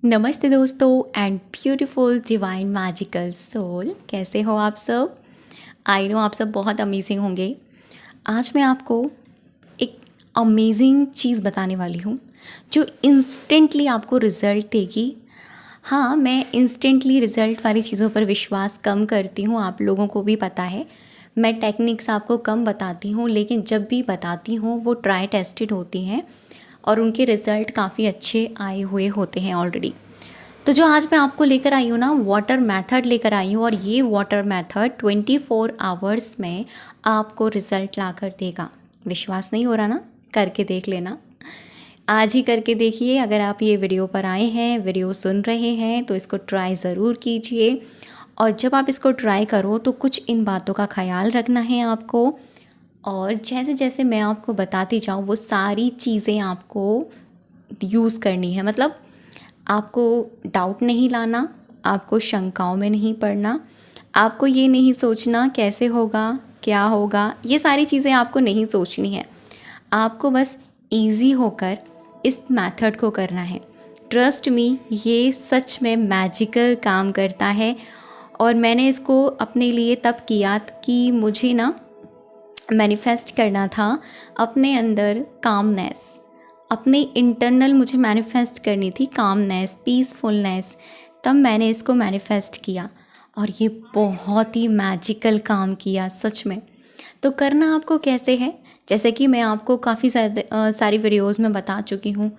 नमस्ते दोस्तों and beautiful divine magical soul, कैसे हो आप सब। आई नो आप सब बहुत अमेजिंग होंगे। आज मैं आपको एक अमेजिंग चीज़ बताने वाली हूँ जो इंस्टेंटली आपको रिज़ल्ट देगी। हाँ, मैं इंस्टेंटली रिज़ल्ट वाली चीज़ों पर विश्वास कम करती हूँ, आप लोगों को भी पता है। मैं टेक्निक्स आपको कम बताती हूँ, लेकिन जब भी बताती हूँ वो ट्राई टेस्टेड होती हैं और उनके रिज़ल्ट काफ़ी अच्छे आए हुए होते हैं ऑलरेडी। तो जो आज मैं आपको लेकर आई हूँ ना, वाटर मेथड लेकर आई हूँ, और ये वाटर मेथड 24 आवर्स में आपको रिज़ल्ट ला कर देगा। विश्वास नहीं हो रहा ना? करके देख लेना, आज ही करके देखिए। अगर आप ये वीडियो पर आए हैं, वीडियो सुन रहे हैं, तो इसको ट्राई ज़रूर कीजिए। और जब आप इसको ट्राई करो तो कुछ इन बातों का ख्याल रखना है आपको, और जैसे जैसे मैं आपको बताती जाऊँ वो सारी चीज़ें आपको यूज़ करनी है। मतलब आपको डाउट नहीं लाना, आपको शंकाओं में नहीं पड़ना, आपको ये नहीं सोचना कैसे होगा, क्या होगा, ये सारी चीज़ें आपको नहीं सोचनी है। आपको बस इजी होकर इस मेथड को करना है। ट्रस्ट मी, ये सच में मैजिकल काम करता है। और मैंने इसको अपने लिए तब किया कि मुझे ना मैनिफेस्ट करना था अपने अंदर कामनेस, अपने इंटरनल मुझे मैनिफेस्ट करनी थी कामनेस, पीसफुलनेस। तब मैंने इसको मैनिफेस्ट किया और ये बहुत ही मैजिकल काम किया सच में। तो करना आपको कैसे है, जैसे कि मैं आपको काफ़ी सारी वीडियोज़ में बता चुकी हूँ।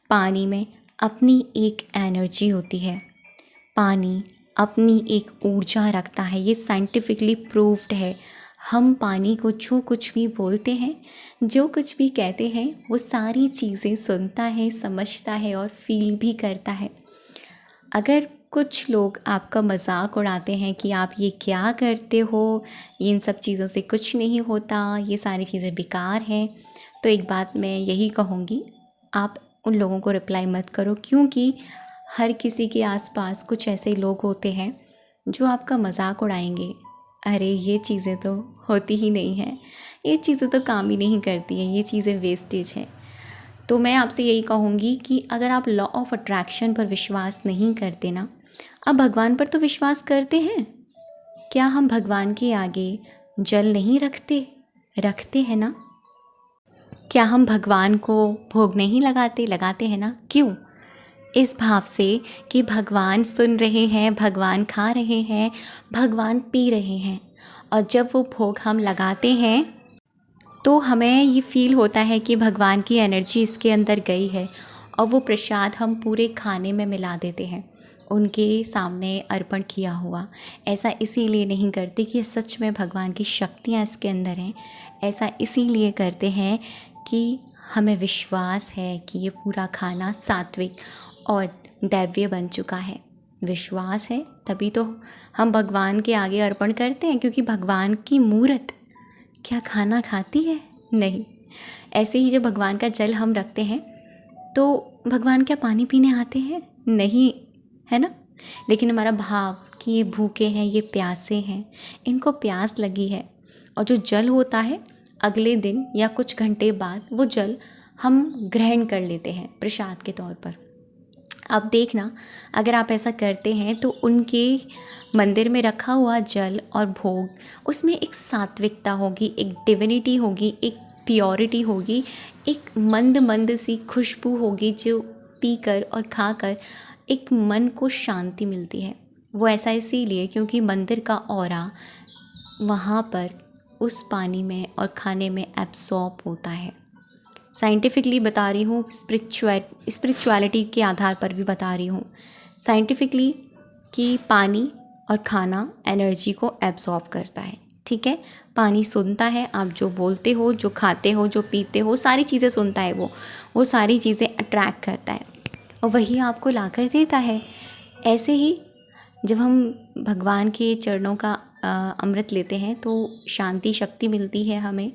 पानी में अपनी एक एनर्जी होती है, पानी अपनी एक ऊर्जा रखता है, ये साइंटिफिकली प्रूव्ड है। हम पानी को जो कुछ भी बोलते हैं, जो कुछ भी कहते हैं, वो सारी चीज़ें सुनता है, समझता है और फील भी करता है। अगर कुछ लोग आपका मजाक उड़ाते हैं कि आप ये क्या करते हो, इन सब चीज़ों से कुछ नहीं होता, ये सारी चीज़ें बेकार हैं, तो एक बात मैं यही कहूँगी, आप उन लोगों को रिप्लाई मत करो, क्योंकि हर किसी के आसपास कुछ ऐसे लोग होते हैं जो आपका मजाक उड़ाएंगे। अरे ये चीज़ें तो होती ही नहीं हैं, ये चीज़ें तो काम ही नहीं करती हैं, ये चीज़ें वेस्टेज हैं। तो मैं आपसे यही कहूँगी कि अगर आप लॉ ऑफ अट्रैक्शन पर विश्वास नहीं करते ना, अब भगवान पर तो विश्वास करते हैं। क्या हम भगवान के आगे जल नहीं रखते? रखते हैं ना। क्या हम भगवान को भोग नहीं लगाते? लगाते हैं ना। क्यों? इस भाव से कि भगवान सुन रहे हैं, भगवान खा रहे हैं, भगवान पी रहे हैं। और जब वो भोग हम लगाते हैं तो हमें ये फील होता है कि भगवान की एनर्जी इसके अंदर गई है, और वो प्रसाद हम पूरे खाने में मिला देते हैं, उनके सामने अर्पण किया हुआ। ऐसा इसीलिए नहीं करते कि सच में भगवान की शक्तियाँ इसके अंदर हैं, ऐसा इसीलिए करते हैं कि हमें विश्वास है कि ये पूरा खाना सात्विक और दैवीय बन चुका है। विश्वास है तभी तो हम भगवान के आगे अर्पण करते हैं, क्योंकि भगवान की मूर्त क्या खाना खाती है? नहीं। ऐसे ही जब भगवान का जल हम रखते हैं तो भगवान क्या पानी पीने आते हैं? नहीं, है ना। लेकिन हमारा भाव कि ये भूखे हैं, ये प्यासे हैं, इनको प्यास लगी है, और जो जल होता है अगले दिन या कुछ घंटे बाद वो जल हम ग्रहण कर लेते हैं प्रसाद के तौर पर। अब देखना, अगर आप ऐसा करते हैं तो उनके मंदिर में रखा हुआ जल और भोग, उसमें एक सात्विकता होगी, एक डिविनिटी होगी, एक प्योरिटी होगी, एक मंद मंद सी खुशबू होगी जो पीकर और खाकर एक मन को शांति मिलती है। वो ऐसा इसीलिए क्योंकि मंदिर का ऑरा वहाँ पर उस पानी में और खाने में एब्सॉर्ब होता है। साइंटिफिकली बता रही हूँ, स्पिरिचुअलिटी के आधार पर भी बता रही हूँ साइंटिफिकली, कि पानी और खाना एनर्जी को एब्सॉर्ब करता है। ठीक है, पानी सुनता है, आप जो बोलते हो, जो खाते हो, जो पीते हो, सारी चीज़ें सुनता है, वो सारी चीज़ें अट्रैक्ट करता है और वही आपको ला कर देता है। ऐसे ही जब हम भगवान के चरणों का अमृत लेते हैं तो शांति शक्ति मिलती है हमें,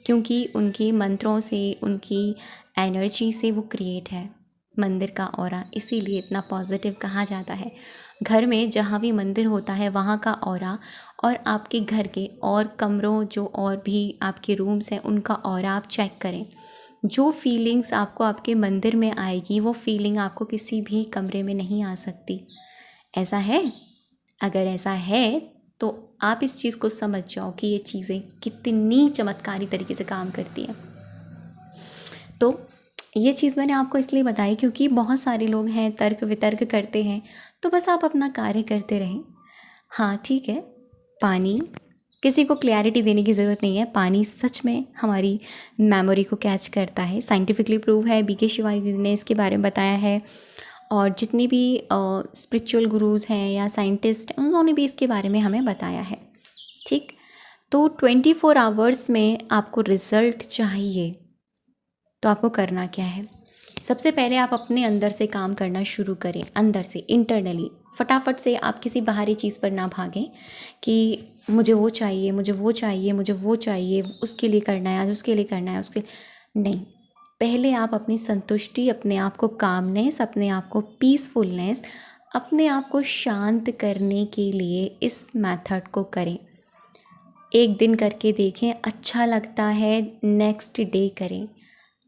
क्योंकि उनके मंत्रों से, उनकी एनर्जी से वो क्रिएट है मंदिर का ऑरा, इसीलिए इतना पॉजिटिव कहा जाता है। घर में जहाँ भी मंदिर होता है वहाँ का ऑरा, और आपके घर के और कमरों, जो और भी आपके रूम्स हैं, उनका ऑरा आप चेक करें जो फीलिंग्स आपको आपके मंदिर में आएगी वो फीलिंग आपको किसी भी कमरे में नहीं आ सकती। ऐसा है? अगर ऐसा है तो आप इस चीज़ को समझ जाओ कि ये चीज़ें कितनी चमत्कारी तरीके से काम करती हैं। तो ये चीज़ मैंने आपको इसलिए बताई क्योंकि बहुत सारे लोग हैं तर्क वितर्क करते हैं, तो बस आप अपना कार्य करते रहें। हाँ ठीक है, पानी, किसी को क्लैरिटी देने की ज़रूरत नहीं है, पानी सच में हमारी मेमोरी को कैच करता है। साइंटिफिकली प्रूव है, बीके शिवानी दीदी ने इसके बारे में बताया है, और जितने भी स्पिरिचुअल गुरुज़ हैं या साइंटिस्ट हैं उन्होंने भी इसके बारे में हमें बताया है। ठीक, तो 24 आवर्स में आपको रिज़ल्ट चाहिए तो आपको करना क्या है? सबसे पहले आप अपने अंदर से काम करना शुरू करें, अंदर से, इंटरनली। फटाफट से आप किसी बाहरी चीज़ पर ना भागें कि मुझे वो चाहिए, मुझे वो चाहिए, मुझे वो चाहिए, उसके लिए करना है, आज उसके लिए करना है, उसके नहीं। पहले आप अपनी संतुष्टि, अपने आप को कामनेस, अपने आप को पीसफुलनेस, अपने आप को शांत करने के लिए इस मेथड को करें। एक दिन करके देखें, अच्छा लगता है, नेक्स्ट डे करें।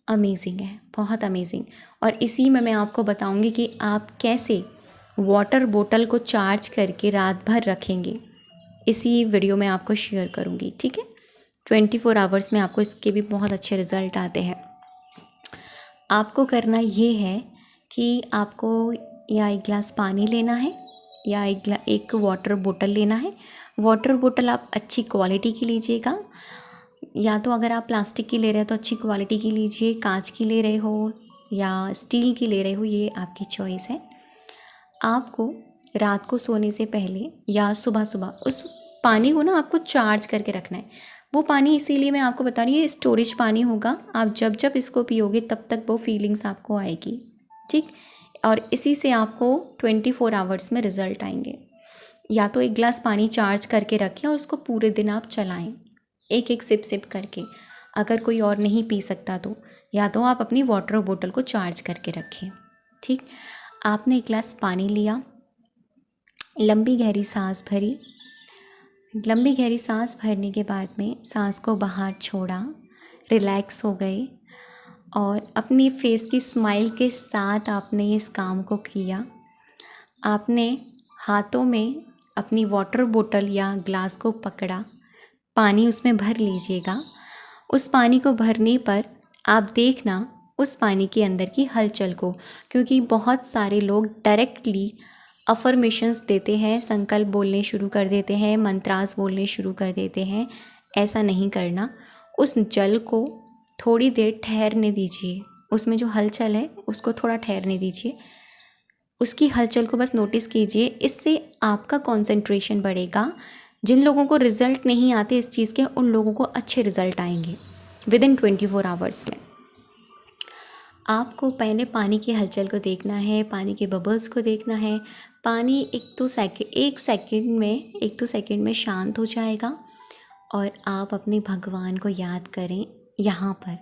अमेजिंग है, बहुत अमेजिंग। और इसी में मैं आपको बताऊंगी कि आप कैसे वाटर बोतल को चार्ज करके रात भर रखेंगे। इसी वीडियो में आपको शेयर करूंगी, ठीक है। 24 आवर्स में आपको इसके भी बहुत अच्छे रिज़ल्ट आते हैं। आपको करना ये है कि आपको या एक गिलास पानी लेना है या एक वाटर बोतल लेना है। वाटर बोतल आप अच्छी क्वालिटी की लीजिएगा, या तो अगर आप प्लास्टिक की ले रहे हो तो अच्छी क्वालिटी की लीजिए, कांच की ले रहे हो या स्टील की ले रहे हो, ये आपकी चॉइस है। आपको रात को सोने से पहले या सुबह सुबह उस पानी को ना आपको चार्ज करके रखना है। वो पानी इसीलिए मैं आपको बता रही हूँ, ये स्टोरेज पानी होगा। आप जब जब इसको पियोगे तब तक वो फीलिंग्स आपको आएगी, ठीक। और इसी से आपको 24 आवर्स में रिज़ल्ट आएंगे। या तो एक गिलास पानी चार्ज करके रखें और उसको पूरे दिन आप चलाएं, एक एक सिप सिप करके। अगर कोई और नहीं पी सकता तो या तो आप अपनी वाटर बोतल को चार्ज करके रखें, ठीक। आपने एक गिलास पानी लिया, लंबी गहरी सांस भरी। लंबी गहरी सांस भरने के बाद में सांस को बाहर छोड़ा, रिलैक्स हो गए और अपनी फेस की स्माइल के साथ आपने इस काम को किया। आपने हाथों में अपनी वाटर बोतल या ग्लास को पकड़ा, पानी उसमें भर लीजिएगा। उस पानी को भरने पर आप देखना उस पानी के अंदर की हलचल को, क्योंकि बहुत सारे लोग डायरेक्टली अफर्मेशंस देते हैं, संकल्प बोलने शुरू कर देते हैं, मंत्रास बोलने शुरू कर देते हैं। ऐसा नहीं करना। उस जल को थोड़ी देर ठहरने दीजिए, उसमें जो हलचल है उसको थोड़ा ठहरने दीजिए, उसकी हलचल को बस नोटिस कीजिए। इससे आपका कंसंट्रेशन बढ़ेगा। जिन लोगों को रिज़ल्ट नहीं आते इस चीज़ के, उन लोगों को अच्छे रिज़ल्ट आएंगे विदिन 24 आवर्स में। आपको पहले पानी की हलचल को देखना है, पानी के बबल्स को देखना है। पानी एक दो सेकंड में शांत हो जाएगा और आप अपने भगवान को याद करें। यहाँ पर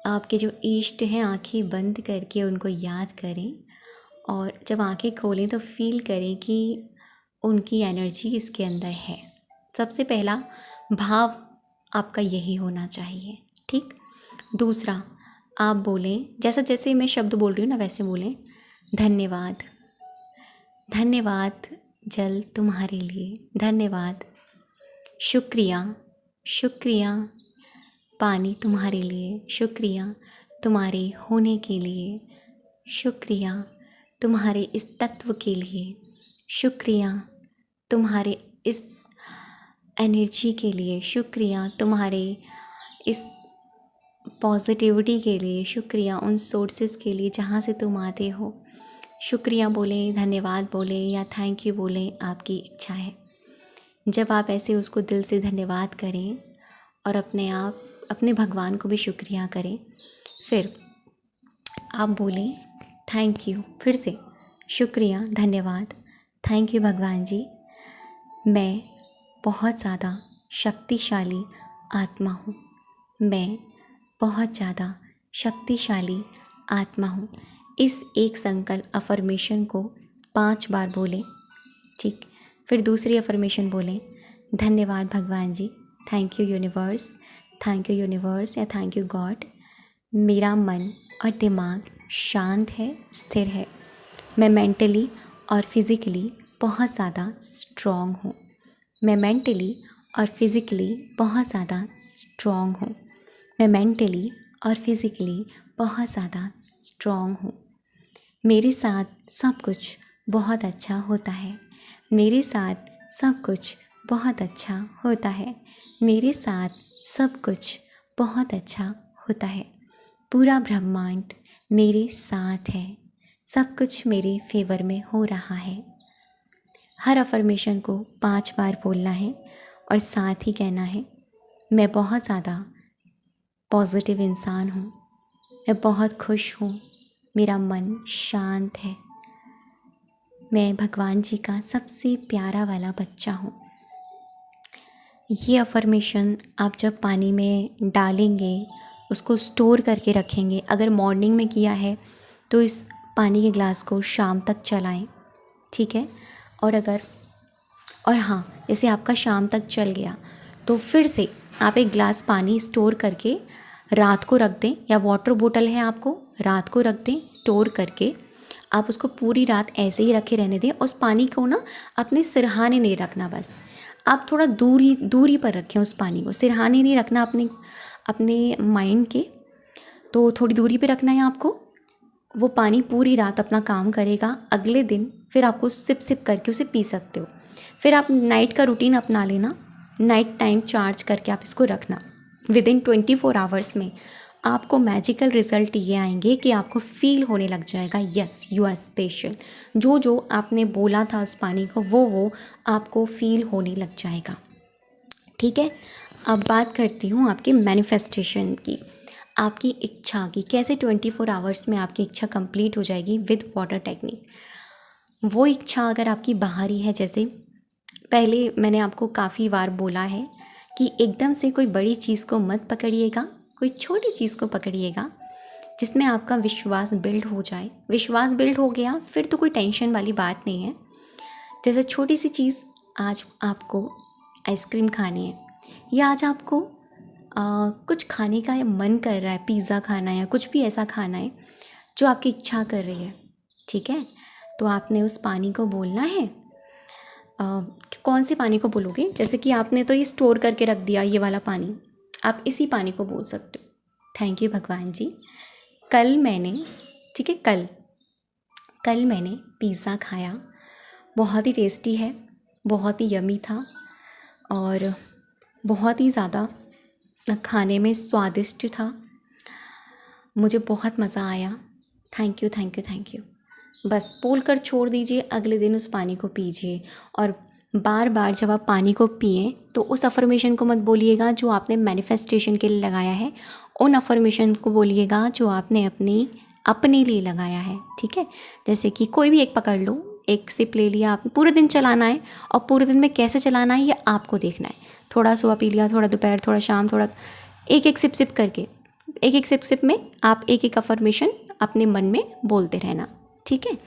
आपके जो इष्ट हैं, आंखें बंद करके उनको याद करें और जब आंखें खोलें तो फील करें कि उनकी एनर्जी इसके अंदर है। सबसे पहला भाव आपका यही होना चाहिए, ठीक। दूसरा, आप बोलें, जैसे मैं शब्द बोल रही हूँ ना वैसे बोलें, धन्यवाद, धन्यवाद जल तुम्हारे लिए, धन्यवाद, शुक्रिया, शुक्रिया पानी तुम्हारे लिए, शुक्रिया तुम्हारे होने के लिए, शुक्रिया तुम्हारे इस तत्व के लिए, शुक्रिया तुम्हारे इस एनर्जी के लिए, शुक्रिया तुम्हारे इस पॉजिटिविटी के लिए, शुक्रिया उन सोर्सेस के लिए जहाँ से तुम आते हो। शुक्रिया बोलें, धन्यवाद बोलें या थैंक यू बोलें, आपकी इच्छा है। जब आप ऐसे उसको दिल से धन्यवाद करें और अपने भगवान को भी शुक्रिया करें, फिर आप बोलें थैंक यू, फिर से शुक्रिया, धन्यवाद, थैंक यू भगवान जी, मैं बहुत ज़्यादा शक्तिशाली आत्मा हूँ, मैं बहुत ज़्यादा शक्तिशाली आत्मा हूँ। इस एक संकल्प अफर्मेशन को 5 बार बोलें, ठीक। फिर दूसरी अफर्मेशन बोलें, धन्यवाद भगवान जी, थैंक यू यूनिवर्स या थैंक यू गॉड, मेरा मन और दिमाग शांत है, स्थिर है। मैं मेंटली और फिज़िकली बहुत ज़्यादा स्ट्रॉन्ग हूँ। मैं मेंटली और फिज़िकली बहुत ज़्यादा स्ट्रॉन्ग हूँ। मैं मेंटली और फिज़िकली बहुत ज़्यादा स्ट्रॉन्ग हूँ। मेरे साथ सब कुछ बहुत अच्छा होता है। मेरे साथ सब कुछ बहुत अच्छा होता है। मेरे साथ सब कुछ बहुत अच्छा होता है। पूरा ब्रह्मांड मेरे साथ है। सब कुछ मेरे फेवर में हो रहा है। हर अफर्मेशन को 5 बार बोलना है और साथ ही कहना है, मैं बहुत ज़्यादा पॉजिटिव इंसान हूँ। मैं बहुत खुश हूँ। मेरा मन शांत है। मैं भगवान जी का सबसे प्यारा वाला बच्चा हूँ। ये अफर्मेशन आप जब पानी में डालेंगे, उसको स्टोर करके रखेंगे। अगर मॉर्निंग में किया है तो इस पानी के ग्लास को शाम तक चलाएं, ठीक है। और हाँ, जैसे आपका शाम तक चल गया तो फिर से आप एक गिलास पानी स्टोर करके रात को रख दें, या वाटर बोतल है आपको, रात को रख दें स्टोर करके। आप उसको पूरी रात ऐसे ही रखे रहने दें। उस पानी को ना अपने सिरहाने नहीं रखना, बस आप थोड़ा दूरी पर रखें उस पानी को। सिरहाने नहीं रखना अपने माइंड के, तो थोड़ी दूरी पे रखना है आपको। वो पानी पूरी रात अपना काम करेगा। अगले दिन फिर आपको सिप सिप करके उसे पी सकते हो। फिर आप नाइट का रूटीन अपना लेना। नाइट टाइम चार्ज करके आप इसको रखना। विदिन 24 आवर्स में आपको मैजिकल रिजल्ट ये आएंगे कि आपको फील होने लग जाएगा, यस यू आर स्पेशल। जो आपने बोला था उस पानी को, वो आपको फील होने लग जाएगा, ठीक है। अब बात करती हूँ आपके मैनिफेस्टेशन की, आपकी इच्छा की। कैसे 24 आवर्स में आपकी इच्छा कंप्लीट हो जाएगी विद वाटर टेक्निक। वो इच्छा अगर आपकी बाहरी है, जैसे पहले मैंने आपको काफ़ी बार बोला है कि एकदम से कोई बड़ी चीज़ को मत पकड़िएगा, कोई छोटी चीज़ को पकड़िएगा जिसमें आपका विश्वास बिल्ड हो जाए। विश्वास बिल्ड हो गया फिर तो कोई टेंशन वाली बात नहीं है। जैसे छोटी सी चीज़, आज आपको आइसक्रीम खानी है, या आज आपको कुछ खाने का मन कर रहा है, पिज़्ज़ा खाना है या कुछ भी ऐसा खाना है जो आपकी इच्छा कर रही है, ठीक है। तो आपने उस पानी को बोलना है। कौन से पानी को बोलोगे? जैसे कि आपने तो ये स्टोर करके रख दिया, ये वाला पानी, आप इसी पानी को बोल सकते हो। थैंक यू भगवान जी, कल मैंने, ठीक है, कल मैंने पिज़्ज़ा खाया, बहुत ही टेस्टी है, बहुत ही यमी था और बहुत ही ज़्यादा खाने में स्वादिष्ट था। मुझे बहुत मज़ा आया। Thank you thank you thank you. बस बोल कर छोड़ दीजिए, अगले दिन उस पानी को पीजिए। और बार बार जब आप पानी को पिएं तो उस अफर्मेशन को मत बोलिएगा जो आपने मैनिफेस्टेशन के लिए लगाया है, उन अफर्मेशन को बोलिएगा जो आपने अपने लिए लगाया है, ठीक है। जैसे कि कोई भी एक पकड़ लो, एक सिप ले लिया, आप पूरे दिन चलाना है और पूरे दिन में कैसे चलाना है ये आपको देखना है। थोड़ा सुबह पी लिया, थोड़ा दोपहर, थोड़ा शाम, थोड़ा एक सिप सिप करके, एक सिप में आप एक अफर्मेशन अपने मन में बोलते रहना, ठीक है।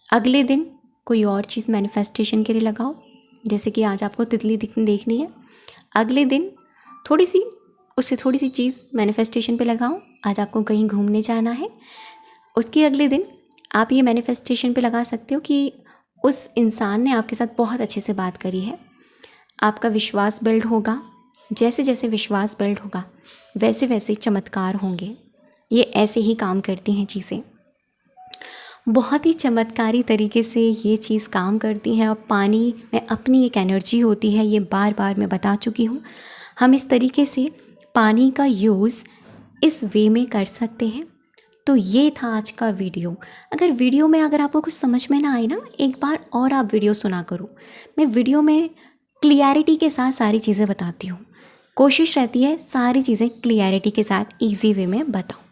अगले दिन कोई और चीज़ मैनिफेस्टेशन के लिए लगाओ। जैसे कि आज आपको तितली देखनी है, अगले दिन उससे थोड़ी सी चीज़ मैनिफेस्टेशन पे लगाओ। आज आपको कहीं घूमने जाना है, उसके अगले दिन आप ये मैनिफेस्टेशन पे लगा सकते हो कि उस इंसान ने आपके साथ बहुत अच्छे से बात करी है। आपका विश्वास बिल्ड होगा। जैसे जैसे विश्वास बिल्ड होगा वैसे वैसे चमत्कार होंगे। ये ऐसे ही काम करती हैं चीज़ें, बहुत ही चमत्कारी तरीके से ये चीज़ काम करती हैं। और पानी में अपनी एक एनर्जी होती है, ये बार बार मैं बता चुकी हूँ। हम इस तरीके से पानी का यूज़ इस वे में कर सकते हैं। तो ये था आज का वीडियो। अगर वीडियो में अगर आपको कुछ समझ में ना आए ना, एक बार और आप वीडियो सुना करो। मैं वीडियो में क्लियरिटी के साथ सारी चीज़ें बताती हूँ। कोशिश रहती है सारी चीज़ें क्लियरिटी के साथ ईजी वे में बताऊँ।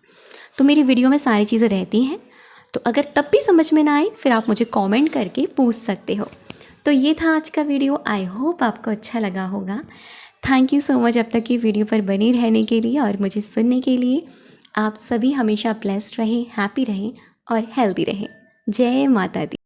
तो मेरी वीडियो में सारी चीज़ें रहती हैं। तो अगर तब भी समझ में ना आए फिर आप मुझे कमेंट करके पूछ सकते हो। तो ये था आज का वीडियो। आई होप आपको अच्छा लगा होगा। थैंक यू सो मच अब तक की वीडियो पर बने रहने के लिए और मुझे सुनने के लिए। आप सभी हमेशा ब्लेस्ड रहें, हैप्पी रहें और हेल्दी रहें। जय माता दी।